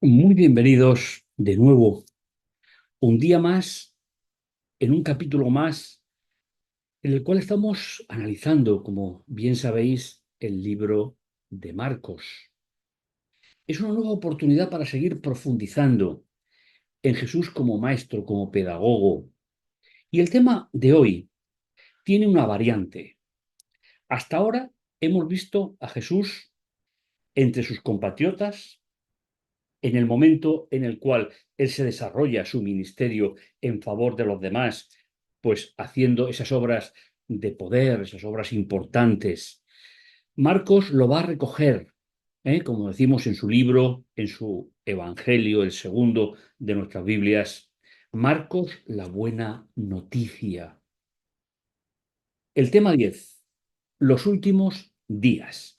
Muy bienvenidos de nuevo, un día más, en un capítulo más, en el cual estamos analizando, como bien sabéis, el libro de Marcos. Es una nueva oportunidad para seguir profundizando en Jesús como maestro, como pedagogo. Y el tema de hoy tiene una variante. Hasta ahora hemos visto a Jesús entre sus compatriotas, en el momento en el cual él se desarrolla su ministerio en favor de los demás, pues haciendo esas obras de poder, esas obras importantes. Marcos lo va a recoger, como decimos en su libro, en su Evangelio, el segundo de nuestras Biblias. Marcos, la buena noticia. El tema 10, los últimos días.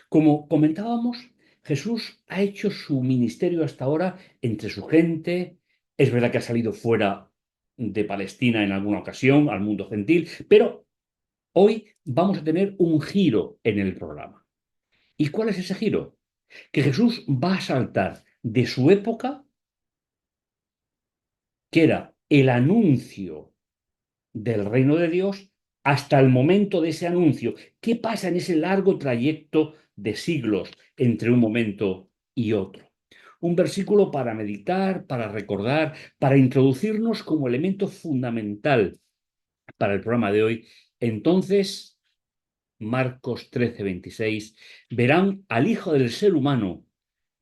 Como comentábamos, Jesús ha hecho su ministerio hasta ahora entre su gente. Es verdad que ha salido fuera de Palestina en alguna ocasión, al mundo gentil, pero hoy vamos a tener un giro en el programa. ¿Y cuál es ese giro? Que Jesús va a saltar de su época, que era el anuncio del reino de Dios, hasta el momento de ese anuncio. ¿Qué pasa en ese largo trayecto de siglos entre un momento y otro? Un versículo para meditar, para recordar, para introducirnos como elemento fundamental para el programa de hoy. Entonces, Marcos 13:26, verán al Hijo del Ser humano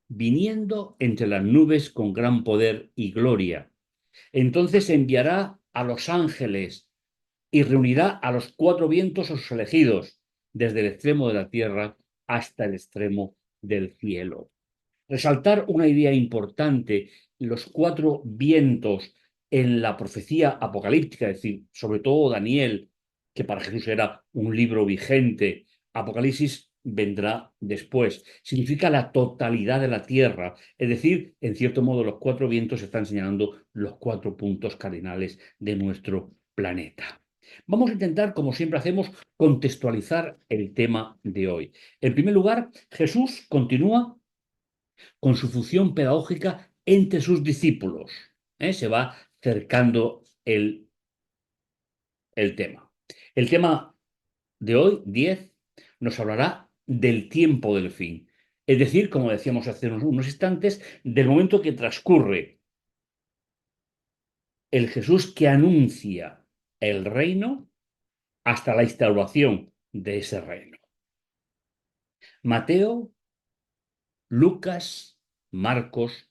viniendo entre las nubes con gran poder y gloria. Entonces enviará a los ángeles y reunirá a los cuatro vientos a sus elegidos, desde el extremo de la tierra hasta el extremo del cielo. Resaltar una idea importante: los cuatro vientos en la profecía apocalíptica, es decir, sobre todo Daniel, que para Jesús era un libro vigente. Apocalipsis vendrá después. Significa la totalidad de la tierra, es decir, en cierto modo los cuatro vientos están señalando los cuatro puntos cardinales de nuestro planeta. Vamos a intentar, como siempre hacemos, contextualizar el tema de hoy. En primer lugar, Jesús continúa con su función pedagógica entre sus discípulos. Se va cercando el tema. El tema de hoy, 10, nos hablará del tiempo del fin. Es decir, como decíamos hace unos instantes, del momento que transcurre el Jesús que anuncia el reino hasta la instauración de ese reino. Mateo, Lucas, Marcos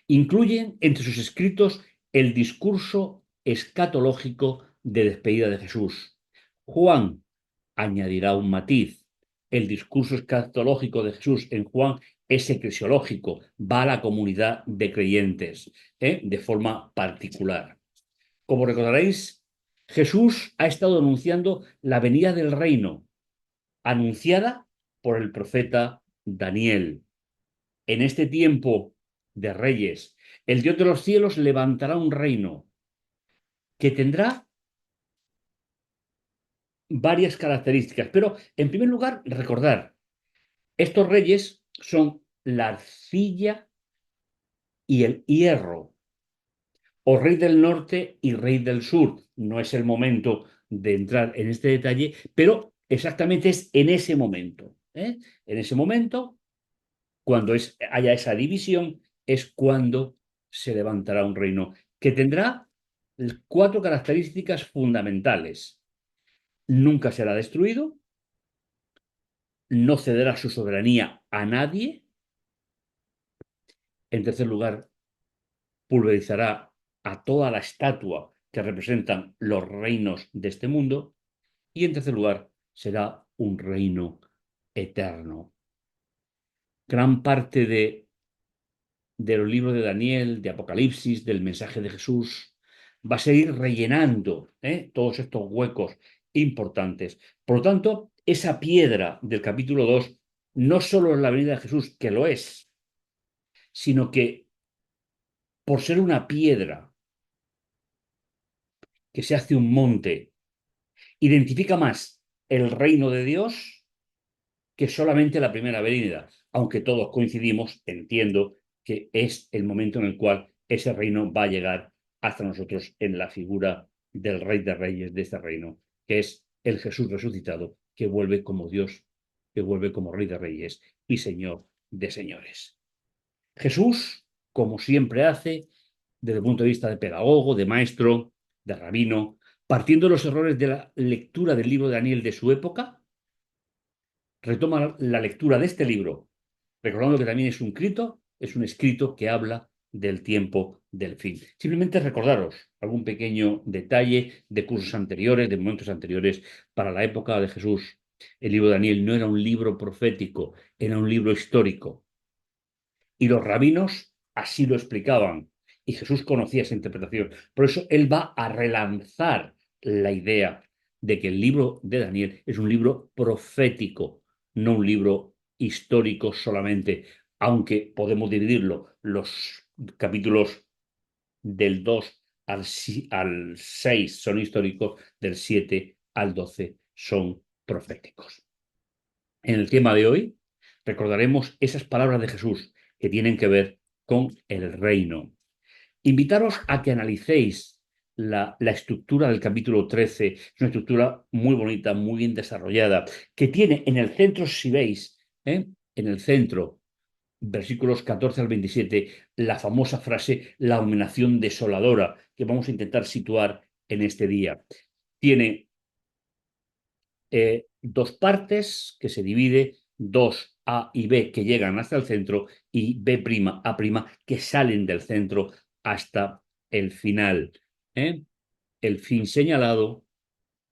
incluyen entre sus escritos el discurso escatológico de despedida de Jesús. Juan añadirá un matiz. El discurso escatológico de Jesús en Juan es eclesiológico, va a la comunidad de creyentes, de forma particular. Como recordaréis, Jesús ha estado anunciando la venida del reino, anunciada por el profeta Daniel. En este tiempo de reyes, el Dios de los cielos levantará un reino que tendrá varias características. Pero, en primer lugar, recordar, estos reyes son la arcilla y el hierro, o rey del norte y rey del sur. No es el momento de entrar en este detalle, pero exactamente es en ese momento. En ese momento, cuando haya esa división, es cuando se levantará un reino que tendrá cuatro características fundamentales. Nunca será destruido, no cederá su soberanía a nadie. En tercer lugar, pulverizará a toda la estatua que representan los reinos de este mundo. Y en tercer lugar, será un reino eterno. Gran parte de los libros de Daniel, de Apocalipsis, del mensaje de Jesús, va a seguir rellenando todos estos huecos importantes. Por lo tanto, esa piedra del capítulo 2 no solo es la venida de Jesús, que lo es, sino que por ser una piedra que se hace un monte, identifica más el reino de Dios que solamente la primera venida, aunque todos coincidimos, entiendo, que es el momento en el cual ese reino va a llegar hasta nosotros en la figura del Rey de Reyes de este reino, que es el Jesús resucitado, que vuelve como Dios, que vuelve como Rey de Reyes y Señor de señores. Jesús, como siempre hace, desde el punto de vista de pedagogo, de maestro, de rabino, partiendo de los errores de la lectura del libro de Daniel de su época, retoma la lectura de este libro, recordando que también es un escrito que habla del tiempo del fin. Simplemente recordaros algún pequeño detalle de cursos anteriores, de momentos anteriores para la época de Jesús. El libro de Daniel no era un libro profético, era un libro histórico. Y los rabinos así lo explicaban. Y Jesús conocía esa interpretación. Por eso él va a relanzar la idea de que el libro de Daniel es un libro profético, no un libro histórico solamente, aunque podemos dividirlo. Los capítulos del 2 al 6 son históricos, del 7 al 12 son proféticos. En el tema de hoy recordaremos esas palabras de Jesús que tienen que ver con el reino. Invitaros a que analicéis la estructura del capítulo 13. Es una estructura muy bonita, muy bien desarrollada, que tiene en el centro, si veis, en el centro, versículos 14 al 27, la famosa frase, la abominación desoladora, que vamos a intentar situar en este día. Tiene dos partes que se divide, dos A y B que llegan hasta el centro y B', A' que salen del centro hasta el final. ¿eh? El fin señalado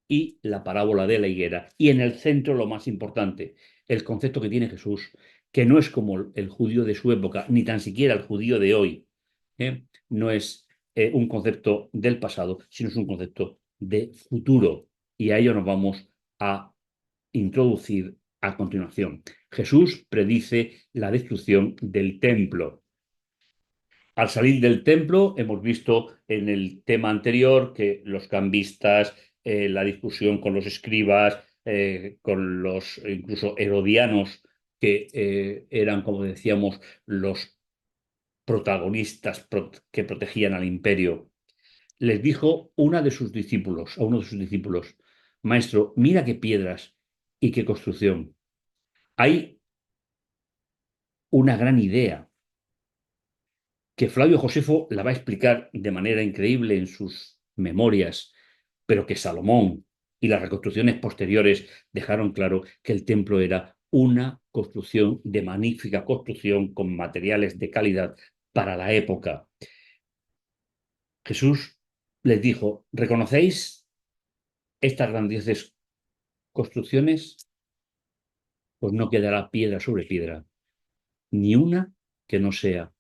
y la parábola de la higuera. Y en el centro lo más importante, el concepto que tiene Jesús, que no es como el judío de su época, ni tan siquiera el judío de hoy. No es un concepto del pasado, sino es un concepto de futuro. Y a ello nos vamos a introducir a continuación. Jesús predice la destrucción del templo. Al salir del templo, hemos visto en el tema anterior que los cambistas, la discusión con los escribas, con los incluso herodianos, que eran, como decíamos, los protagonistas que protegían al imperio, les dijo a uno de sus discípulos, Maestro, mira qué piedras y qué construcción. Hay una gran idea que Flavio Josefo la va a explicar de manera increíble en sus memorias, pero que Salomón y las reconstrucciones posteriores dejaron claro que el templo era una construcción de magnífica construcción con materiales de calidad para la época. Jesús les dijo, ¿reconocéis estas grandiosas construcciones? Pues no quedará piedra sobre piedra, ni una que no sea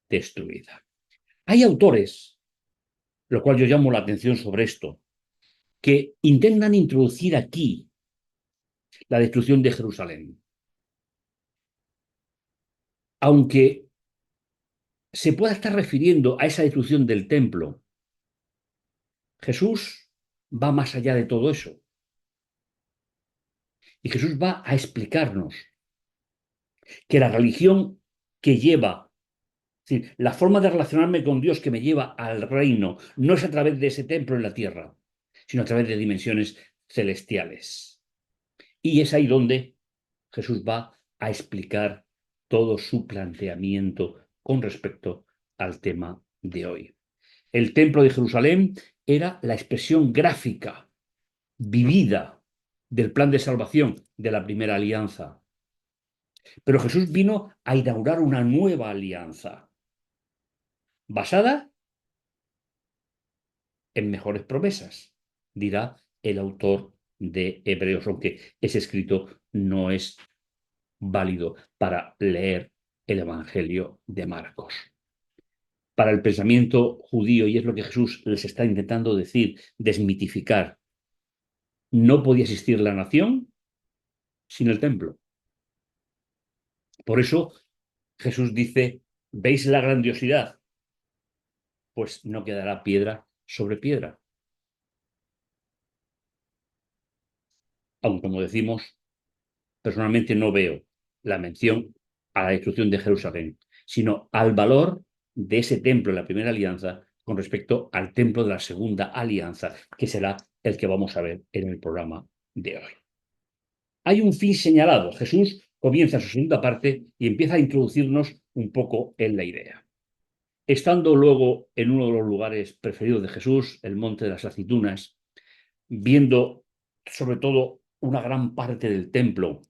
destruida. Hay autores, lo cual yo llamo la atención sobre esto, que intentan introducir aquí la destrucción de Jerusalén. Aunque se pueda estar refiriendo a esa destrucción del templo, Jesús va más allá de todo eso. Y Jesús va a explicarnos que la religión que lleva, es decir, la forma de relacionarme con Dios que me lleva al reino, no es a través de ese templo en la tierra, sino a través de dimensiones celestiales. Y es ahí donde Jesús va a explicar todo su planteamiento con respecto al tema de hoy. El templo de Jerusalén era la expresión gráfica, vivida, del plan de salvación de la primera alianza. Pero Jesús vino a inaugurar una nueva alianza, basada en mejores promesas, dirá el autor de Hebreos, aunque ese escrito no es válido para leer el Evangelio de Marcos. Para el pensamiento judío, y es lo que Jesús les está intentando decir, desmitificar, no podía existir la nación sin el templo. Por eso Jesús dice, ¿veis la grandiosidad? Pues no quedará piedra sobre piedra. Aunque, como decimos, personalmente no veo la mención a la destrucción de Jerusalén. sino al valor de ese templo en la primera alianza con respecto al templo de la segunda alianza, que será el que vamos a ver en el programa de hoy. Hay un fin señalado. Jesús comienza su segunda parte y empieza a introducirnos un poco en la idea. Estando luego en uno de los lugares preferidos de Jesús, el Monte de las Aceitunas, viendo sobre todo una gran parte del templo,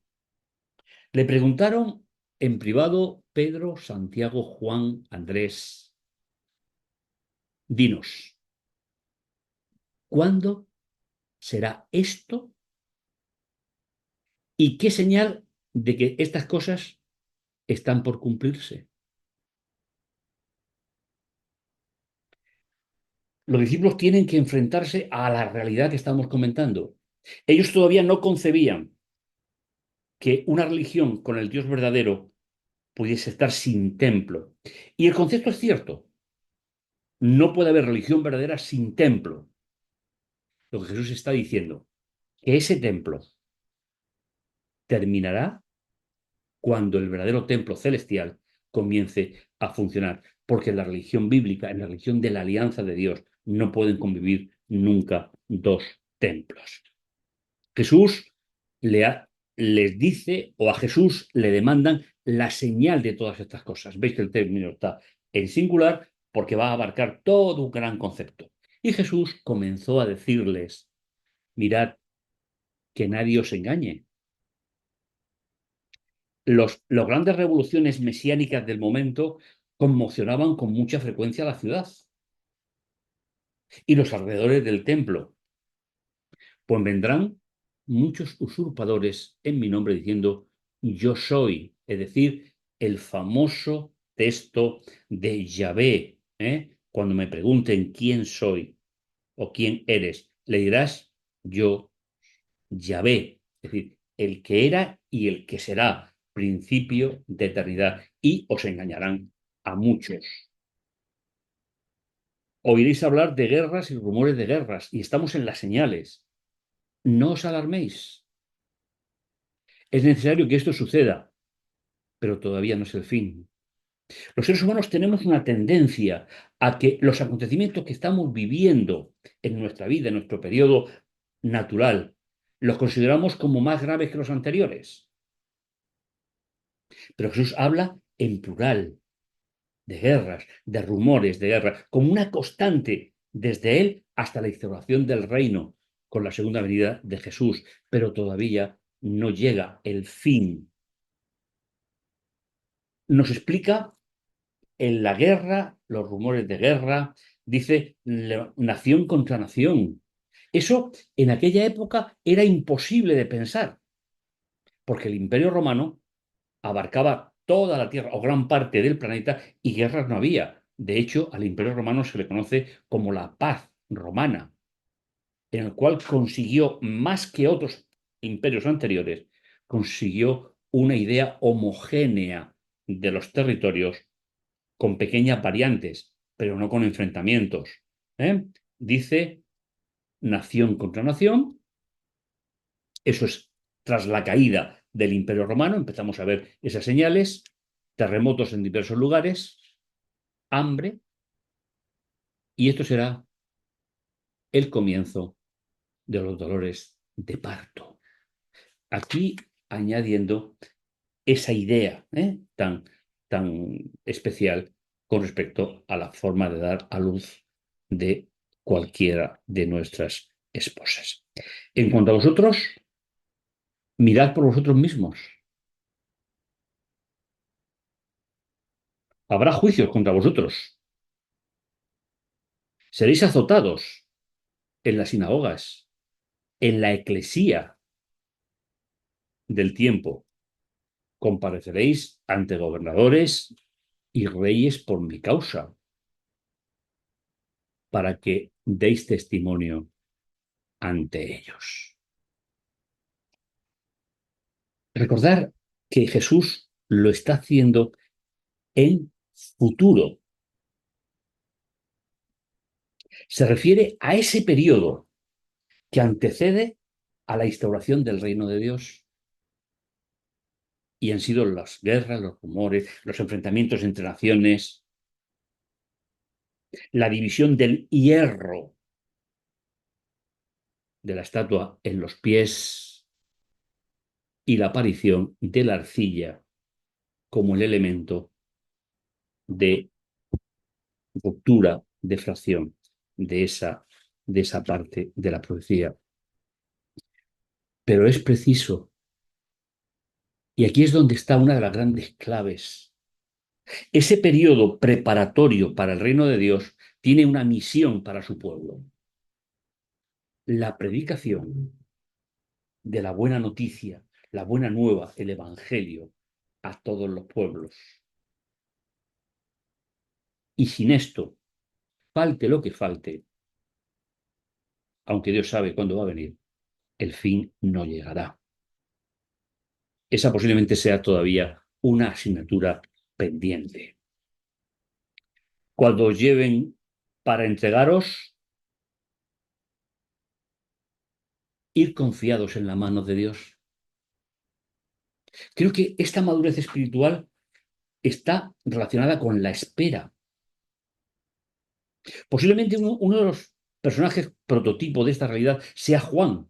le preguntaron en privado Pedro, Santiago, Juan, Andrés, dinos, ¿cuándo será esto? ¿Y qué señal de que estas cosas están por cumplirse? Los discípulos tienen que enfrentarse a la realidad que estamos comentando. Ellos todavía no concebían que una religión con el Dios verdadero pudiese estar sin templo. Y el concepto es cierto. No puede haber religión verdadera sin templo. Lo que Jesús está diciendo, que ese templo terminará cuando el verdadero templo celestial comience a funcionar. Porque en la religión bíblica, en la religión de la alianza de Dios, no pueden convivir nunca dos templos. Jesús les dice, o a Jesús le demandan la señal de todas estas cosas. Veis que el término está en singular porque va a abarcar todo un gran concepto. Y Jesús comenzó a decirles, mirad, que nadie os engañe. Las grandes revoluciones mesiánicas del momento conmocionaban con mucha frecuencia la ciudad y los alrededores del templo. Pues vendrán muchos usurpadores en mi nombre diciendo, yo soy, es decir, el famoso texto de Yahvé. Cuando me pregunten quién soy o quién eres, le dirás, yo, Yahvé, es decir, el que era y el que será, principio de eternidad, y os engañarán a muchos. Oiréis hablar de guerras y rumores de guerras, y estamos en las señales. No os alarméis. Es necesario que esto suceda, pero todavía no es el fin. Los seres humanos tenemos una tendencia a que los acontecimientos que estamos viviendo en nuestra vida, en nuestro periodo natural, los consideramos como más graves que los anteriores. Pero Jesús habla en plural de guerras, de rumores de guerra, como una constante desde él hasta la instauración del reino con la segunda venida de Jesús, pero todavía no llega el fin. Nos explica en la guerra, los rumores de guerra, dice nación contra nación. Eso en aquella época era imposible de pensar, porque el Imperio Romano abarcaba toda la Tierra o gran parte del planeta y guerras no había. De hecho, al Imperio Romano se le conoce como la paz romana, en el cual consiguió, más que otros imperios anteriores, consiguió una idea homogénea de los territorios con pequeñas variantes, pero no con enfrentamientos. Dice nación contra nación, eso es tras la caída del Imperio Romano, empezamos a ver esas señales, terremotos en diversos lugares, hambre, y esto será el comienzo de los dolores de parto. Aquí añadiendo esa idea tan especial con respecto a la forma de dar a luz de cualquiera de nuestras esposas. En cuanto a vosotros, mirad por vosotros mismos. Habrá juicios contra vosotros. Seréis azotados en las sinagogas, en la eclesía del tiempo. Compareceréis ante gobernadores y reyes por mi causa, para que deis testimonio ante ellos. Recordar que Jesús lo está haciendo en futuro. Se refiere a ese periodo que antecede a la instauración del reino de Dios. Y han sido las guerras, los rumores, los enfrentamientos entre naciones, la división del hierro de la estatua en los pies y la aparición de la arcilla como el elemento de ruptura, de fracción de esa parte de la profecía. Pero es preciso, y aquí es donde está una de las grandes claves, ese periodo preparatorio para el reino de Dios tiene una misión para su pueblo, la predicación de la buena noticia, la buena nueva, el Evangelio a todos los pueblos. Y sin esto, falte lo que falte, aunque Dios sabe cuándo va a venir, el fin no llegará. Esa posiblemente sea todavía una asignatura pendiente. Cuando os lleven para entregaros, ir confiados en la mano de Dios. Creo que esta madurez espiritual está relacionada con la espera. Posiblemente uno de los personajes prototipo de esta realidad sea Juan.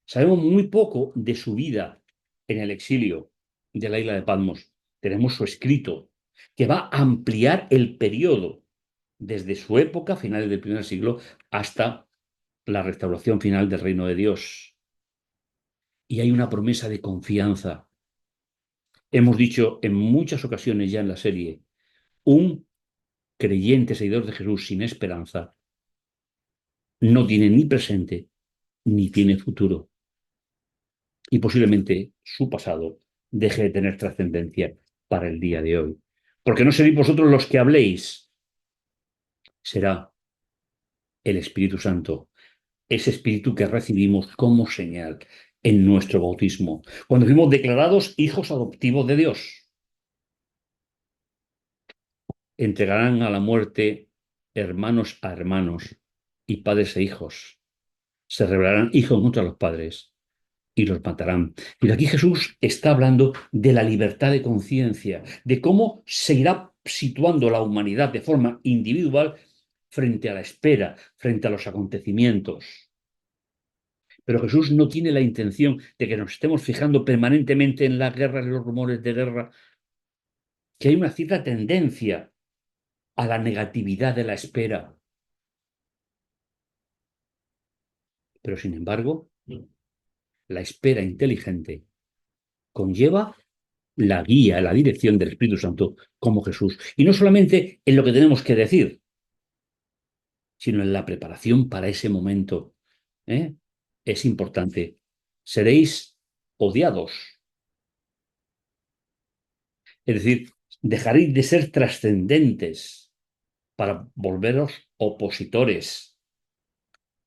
Sabemos muy poco de su vida en el exilio de la isla de Patmos. Tenemos su escrito, que va a ampliar el periodo desde su época, finales del primer siglo, hasta la restauración final del reino de Dios. Y hay una promesa de confianza. Hemos dicho en muchas ocasiones ya en la serie, un creyente seguidor de Jesús sin esperanza no tiene ni presente ni tiene futuro. Y posiblemente su pasado deje de tener trascendencia para el día de hoy. Porque no seréis vosotros los que habléis, será el Espíritu Santo, ese Espíritu que recibimos como señal en nuestro bautismo, cuando fuimos declarados hijos adoptivos de Dios. Entregarán a la muerte hermanos a hermanos y padres e hijos. Se rebelarán hijos contra los padres y los matarán. Pero aquí Jesús está hablando de la libertad de conciencia, de cómo se irá situando la humanidad de forma individual frente a la espera, frente a los acontecimientos. Pero Jesús no tiene la intención de que nos estemos fijando permanentemente en las guerras y los rumores de guerra, que hay una cierta tendencia a la negatividad de la espera. Pero sin embargo, la espera inteligente conlleva la guía, la dirección del Espíritu Santo como Jesús. Y no solamente en lo que tenemos que decir, sino en la preparación para ese momento. ¿Eh? Es importante. Seréis odiados. Es decir, dejaréis de ser trascendentes para volveros opositores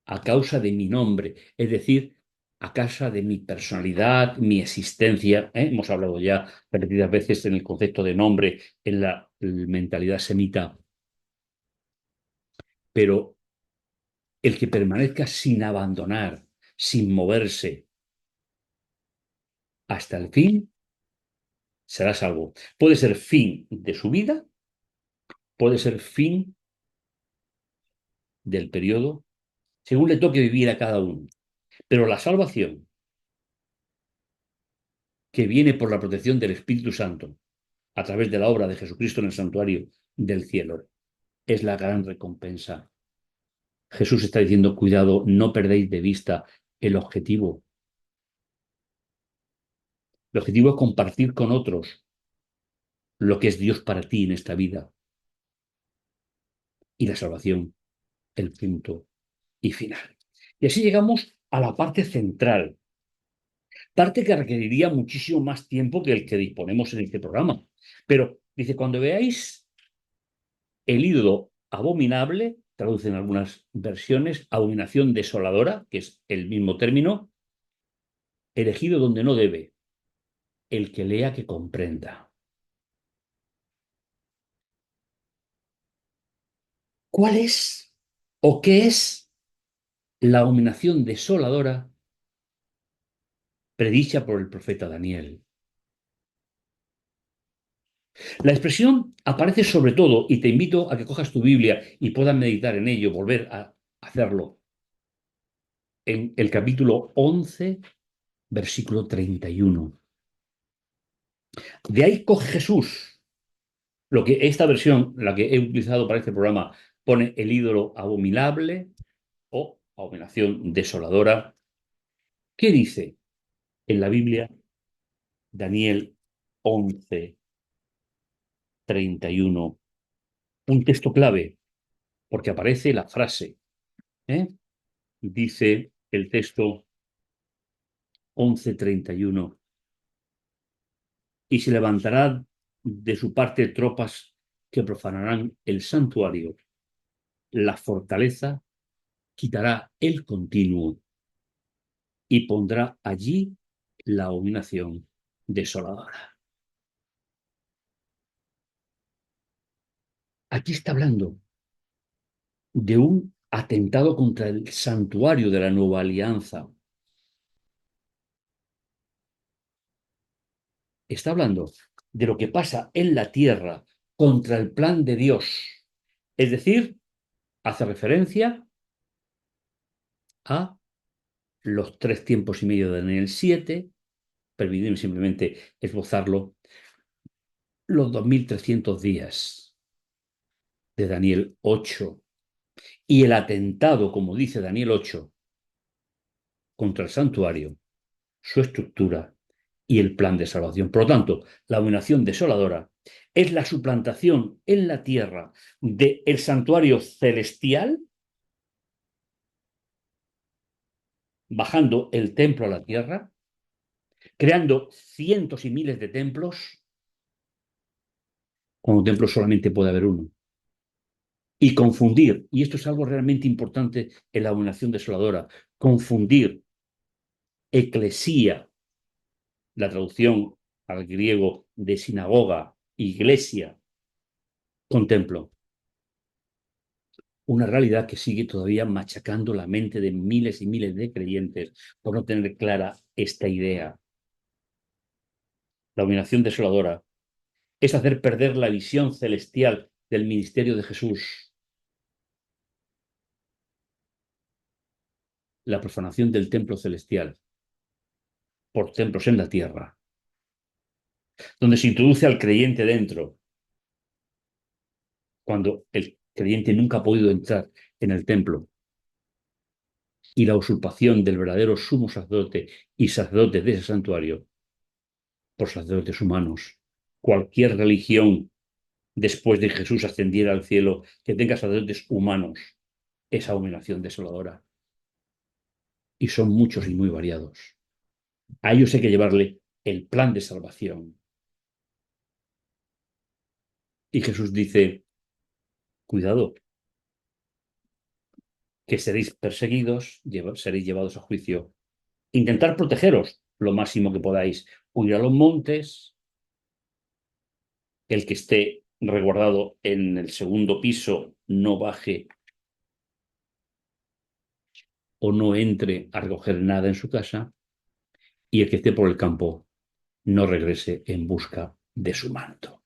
a causa de mi nombre. Es decir, a causa de mi personalidad, mi existencia. Hemos hablado ya repetidas veces en el concepto de nombre en la mentalidad semita. Pero el que permanezca sin abandonar, sin moverse hasta el fin, será salvo. Puede ser fin de su vida, puede ser fin del periodo, según le toque vivir a cada uno. Pero la salvación que viene por la protección del Espíritu Santo a través de la obra de Jesucristo en el santuario del cielo es la gran recompensa. Jesús está diciendo, cuidado, no perdéis de vista el objetivo. El objetivo es compartir con otros lo que es Dios para ti en esta vida. Y la salvación, el punto y final. Y así llegamos a la parte central, parte que requeriría muchísimo más tiempo que el que disponemos en este programa. Pero dice, cuando veáis el ídolo abominable, traducen algunas versiones, abominación desoladora, que es el mismo término, elegido donde no debe, el que lea que comprenda. ¿Cuál es o qué es la abominación desoladora predicha por el profeta Daniel. La expresión aparece sobre todo, y te invito a que cojas tu Biblia y puedas meditar en ello, volver a hacerlo, en el capítulo 11, versículo 31. De ahí coge Jesús lo que esta versión, la que he utilizado para este programa, pone el ídolo abominable o abominación desoladora. ¿Qué dice en la Biblia Daniel 11, 31? Un texto clave, porque aparece la frase, ¿eh? Dice el texto 11:31, y se levantará de su parte tropas que profanarán el santuario, la fortaleza, quitará el continuo y pondrá allí la abominación desoladora. Aquí está hablando de un atentado contra el santuario de la nueva alianza. Está hablando de lo que pasa en la tierra contra el plan de Dios. Es decir, hace referencia a los 3 tiempos y medio de Daniel 7, permíteme simplemente esbozarlo, los 2300 días de Daniel 8 y el atentado, como dice Daniel 8, contra el santuario, su estructura y el plan de salvación. Por lo tanto, la abominación desoladora es la suplantación en la tierra del santuario celestial, bajando el templo a la tierra, creando cientos y miles de templos, cuando templo solamente puede haber uno. Y confundir, y esto es algo realmente importante en la abominación desoladora, confundir eclesía, la traducción al griego de sinagoga, iglesia, con templo. Una realidad que sigue todavía machacando la mente de miles y miles de creyentes por no tener clara esta idea. La abominación desoladora es hacer perder la visión celestial del ministerio de Jesús. La profanación del templo celestial por templos en la tierra, donde se introduce al creyente dentro, cuando el creyente nunca ha podido entrar en el templo, y la usurpación del verdadero sumo sacerdote y sacerdote de ese santuario por sacerdotes humanos. Cualquier religión después de Jesús ascendiera al cielo que tenga sacerdotes humanos es abominación desoladora. Y son muchos y muy variados. A ellos hay que llevarle el plan de salvación. Y Jesús dice, cuidado, que seréis perseguidos, seréis llevados a juicio. Intentar protegeros lo máximo que podáis. Huir a los montes, el que esté resguardado en el segundo piso no baje o no entre a recoger nada en su casa, y el que esté por el campo no regrese en busca de su manto.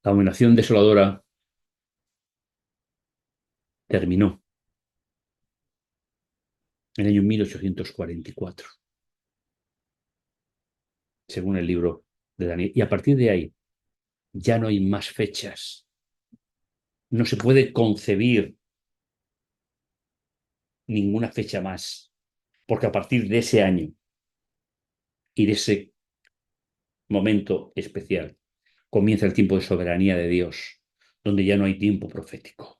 La abominación desoladora terminó en el año 1844, según el libro de Daniel. Y a partir de ahí ya no hay más fechas. No se puede concebir ninguna fecha más, porque a partir de ese año y de ese momento especial comienza el tiempo de soberanía de Dios, donde ya no hay tiempo profético.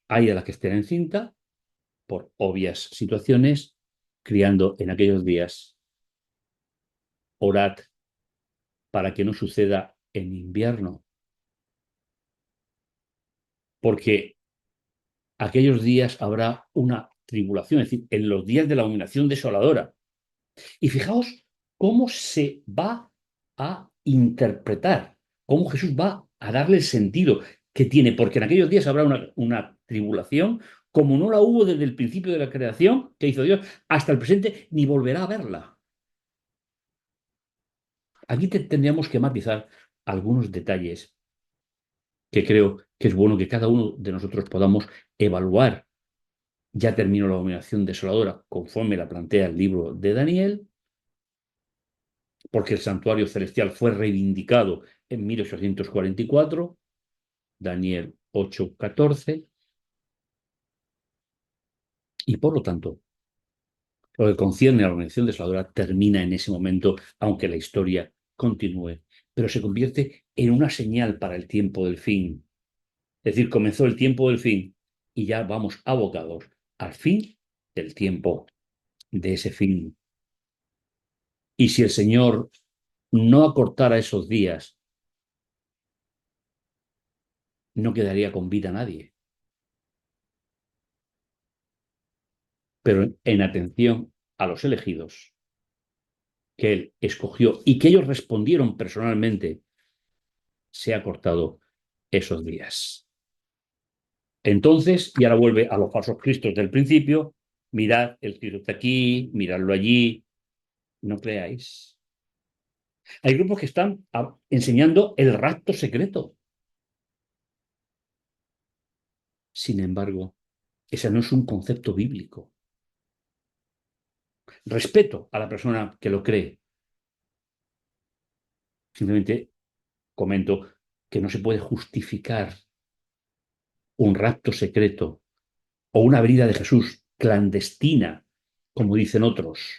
Hay a las que estén encinta por obvias situaciones, criando en aquellos días. Orad para que no suceda en invierno, porque aquellos días habrá una tribulación, es decir, en los días de la abominación desoladora. Y fijaos cómo se va a interpretar, cómo Jesús va a darle el sentido que tiene, porque en aquellos días habrá una tribulación como no la hubo desde el principio de la creación que hizo Dios hasta el presente, ni volverá a verla. Aquí tendríamos que matizar algunos detalles que creo que es bueno que cada uno de nosotros podamos evaluar. Ya terminó la dominación desoladora conforme la plantea el libro de Daniel, porque el santuario celestial fue reivindicado en 1844, Daniel 8:14, y por lo tanto, lo que concierne a la dominación desoladora termina en ese momento, aunque la historia continúe, pero se convierte en una señal para el tiempo del fin. Es decir, comenzó el tiempo del fin y ya vamos abocados al fin del tiempo de ese fin. Y si el Señor no acortara esos días, no quedaría con vida nadie. Pero en atención a los elegidos que Él escogió y que ellos respondieron personalmente, se ha cortado esos días. Entonces, y ahora vuelve a los falsos cristos del principio, mirad, el Cristo está aquí, miradlo allí, no creáis. Hay grupos que están enseñando el rapto secreto. Sin embargo, ese no es un concepto bíblico. Respeto a la persona que lo cree. Simplemente comento que no se puede justificar un rapto secreto o una venida de Jesús clandestina, como dicen otros.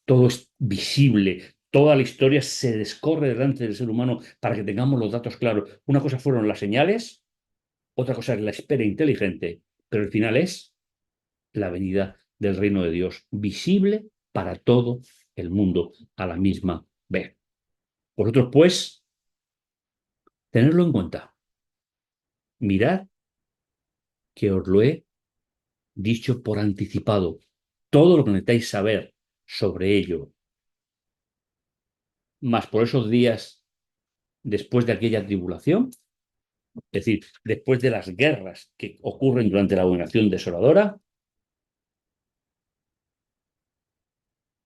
Todo es visible, toda la historia se descorre delante del ser humano para que tengamos los datos claros. Una cosa fueron las señales, otra cosa es la espera inteligente, pero el final es la venida del reino de Dios, visible para todo el mundo a la misma vez. Vosotros, pues, tenedlo en cuenta. Mirad que os lo he dicho por anticipado. Todo lo que necesitáis saber sobre ello, más por esos días después de aquella tribulación, es decir, después de las guerras que ocurren durante la dominación desoladora,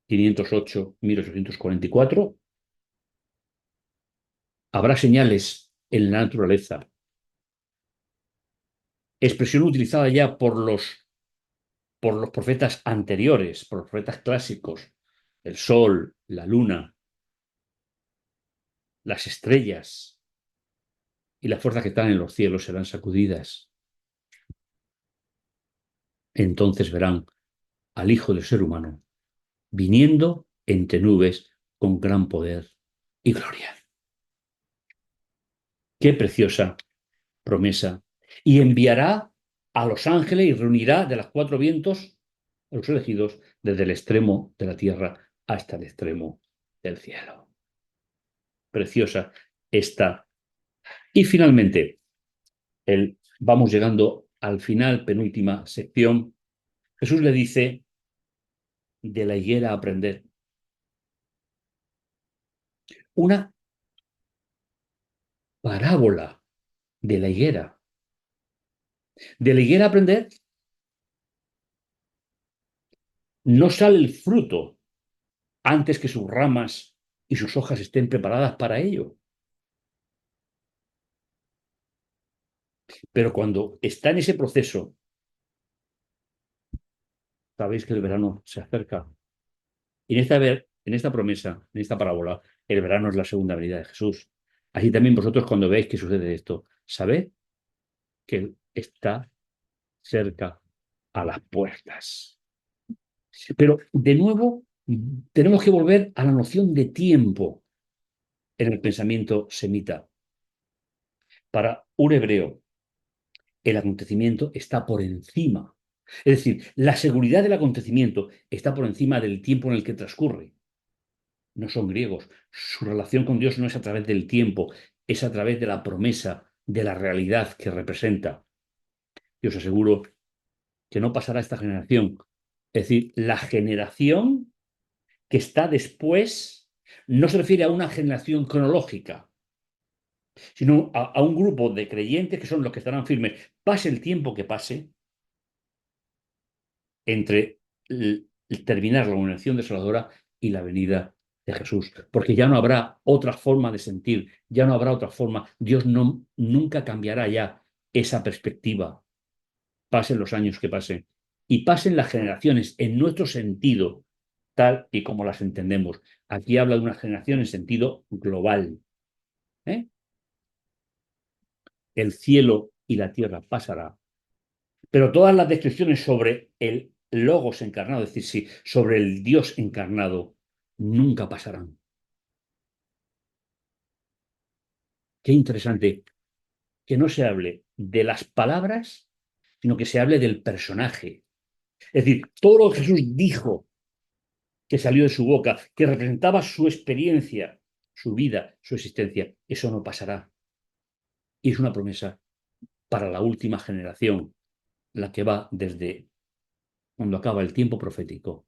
508-1844, habrá señales en la naturaleza, expresión utilizada ya por los profetas anteriores, por los profetas clásicos, el sol, la luna, las estrellas y las fuerzas que están en los cielos serán sacudidas. Entonces verán al Hijo del Ser humano viniendo entre nubes con gran poder y gloria. Qué preciosa promesa. Y enviará a los ángeles y reunirá de los cuatro vientos a los elegidos desde el extremo de la tierra hasta el extremo del cielo. Preciosa esta. Y finalmente, vamos llegando al final, penúltima sección. Jesús le dice, de la higuera aprender. Una parábola de la higuera. De la higuera aprender, no sale el fruto antes que sus ramas y sus hojas estén preparadas para ello. Pero cuando está en ese proceso, sabéis que el verano se acerca. Y en esta promesa, en esta parábola, el verano es la segunda venida de Jesús. Así también vosotros cuando veis que sucede esto, sabed que está cerca a las puertas. Pero de nuevo, tenemos que volver a la noción de tiempo en el pensamiento semita. Para un hebreo, el acontecimiento está por encima. Es decir, la seguridad del acontecimiento está por encima del tiempo en el que transcurre. No son griegos. Su relación con Dios no es a través del tiempo, es a través de la promesa, de la realidad que representa. Y os aseguro que no pasará esta generación. Es decir, la generación que está después no se refiere a una generación cronológica, sino a un grupo de creyentes que son los que estarán firmes, pase el tiempo que pase, entre el terminar la unción desoladora y la venida de Jesús, porque ya no habrá otra forma de sentir, ya no habrá otra forma. Dios no, nunca cambiará ya esa perspectiva, pasen los años que pasen, y pasen las generaciones en nuestro sentido, tal y como las entendemos. Aquí habla de una generación en sentido global. ¿Eh? El cielo y la tierra pasará, pero todas las descripciones sobre el Logos encarnado, es decir, sí, sobre el Dios encarnado, nunca pasarán. Qué interesante que no se hable de las palabras, sino que se hable del personaje. Es decir, todo lo que Jesús dijo que salió de su boca, que representaba su experiencia, su vida, su existencia, eso no pasará. Y es una promesa para la última generación, la que va desde cuando acaba el tiempo profético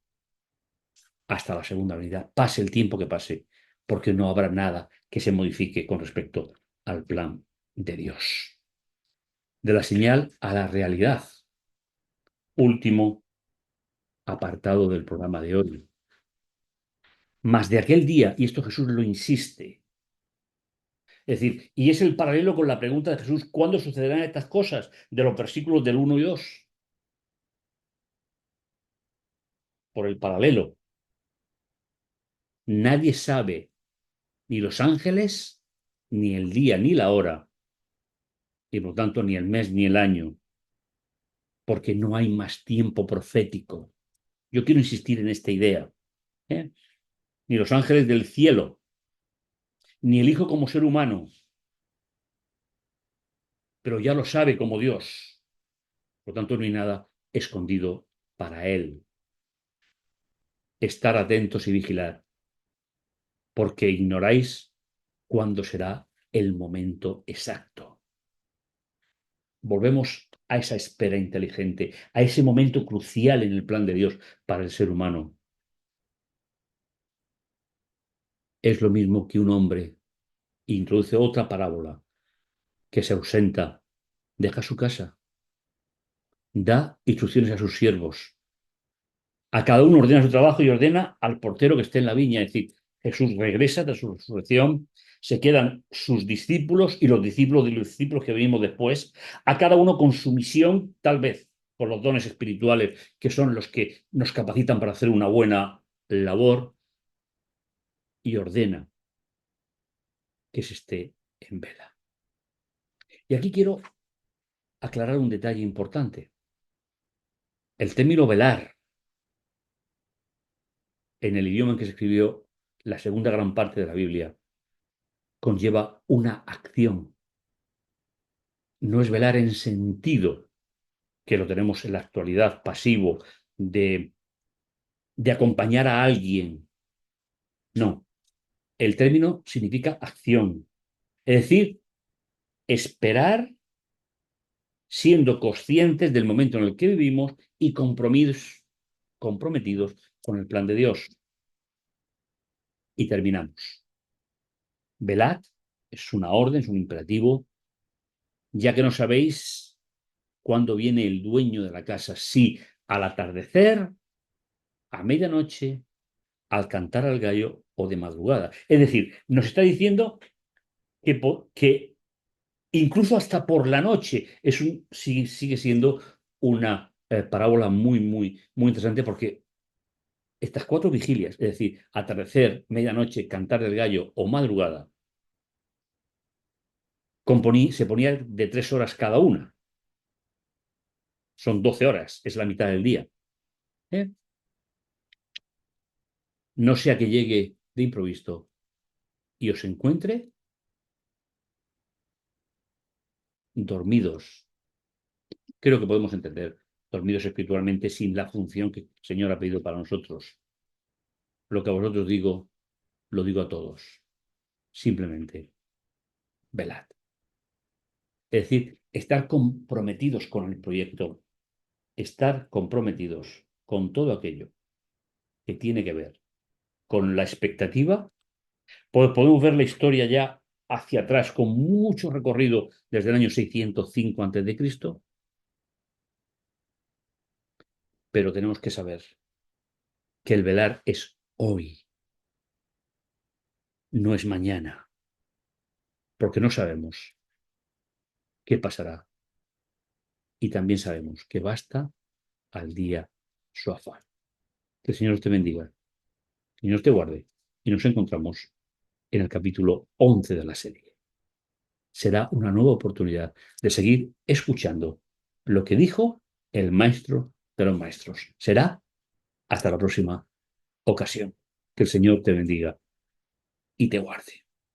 hasta la segunda venida, pase el tiempo que pase, porque no habrá nada que se modifique con respecto al plan de Dios. De la señal a la realidad. Último apartado del programa de hoy. Mas de aquel día, y esto Jesús lo insiste, es decir, y es el paralelo con la pregunta de Jesús, ¿cuándo sucederán estas cosas? De los versículos del 1 y 2. Por el paralelo. Nadie sabe, ni los ángeles, ni el día, ni la hora, y por tanto ni el mes, ni el año, porque no hay más tiempo profético. Yo quiero insistir en esta idea. ¿Eh? Ni los ángeles del cielo, ni el Hijo como ser humano, pero ya lo sabe como Dios. Por tanto, no hay nada escondido para Él. Estar atentos y vigilar, porque ignoráis cuándo será el momento exacto. Volvemos a esa espera inteligente, a ese momento crucial en el plan de Dios para el ser humano. Es lo mismo que un hombre introduce otra parábola, que se ausenta, deja su casa, da instrucciones a sus siervos, a cada uno ordena su trabajo y ordena al portero que esté en la viña. Es decir, Jesús regresa de su resurrección, se quedan sus discípulos y los discípulos de los discípulos que venimos después, a cada uno con su misión, tal vez con los dones espirituales, que son los que nos capacitan para hacer una buena labor, y ordena que se esté en vela. Y aquí quiero aclarar un detalle importante. El término velar, en el idioma en que se escribió la segunda gran parte de la Biblia, conlleva una acción. No es velar en sentido, que lo tenemos en la actualidad, pasivo, de acompañar a alguien. No, el término significa acción. Es decir, esperar siendo conscientes del momento en el que vivimos y comprometidos con el plan de Dios. Y terminamos. Velad es una orden, es un imperativo, ya que no sabéis cuándo viene el dueño de la casa, si al atardecer, a medianoche, al cantar al gallo o de madrugada. Es decir, nos está diciendo que incluso hasta por la noche sigue siendo una parábola muy, muy, muy interesante, porque estas cuatro vigilias, es decir, atardecer, medianoche, cantar del gallo o madrugada, se ponía de 3 horas cada una. Son 12 horas, es la mitad del día. ¿Eh? No sea que llegue de improviso y os encuentre dormidos. Creo que podemos entender dormidos espiritualmente sin la función que el Señor ha pedido para nosotros. Lo que a vosotros digo, lo digo a todos. Simplemente, velad. Es decir, estar comprometidos con el proyecto, estar comprometidos con todo aquello que tiene que ver con la expectativa. Podemos ver la historia ya hacia atrás con mucho recorrido desde el año 605 a.C., pero tenemos que saber que el velar es hoy, no es mañana, porque no sabemos qué pasará y también sabemos que basta al día su afán. Que el Señor te bendiga, que el Señor te guarde y nos encontramos en el capítulo 11 de la serie. Será una nueva oportunidad de seguir escuchando lo que dijo el maestro de los maestros. Será hasta la próxima ocasión. Que el Señor te bendiga y te guarde.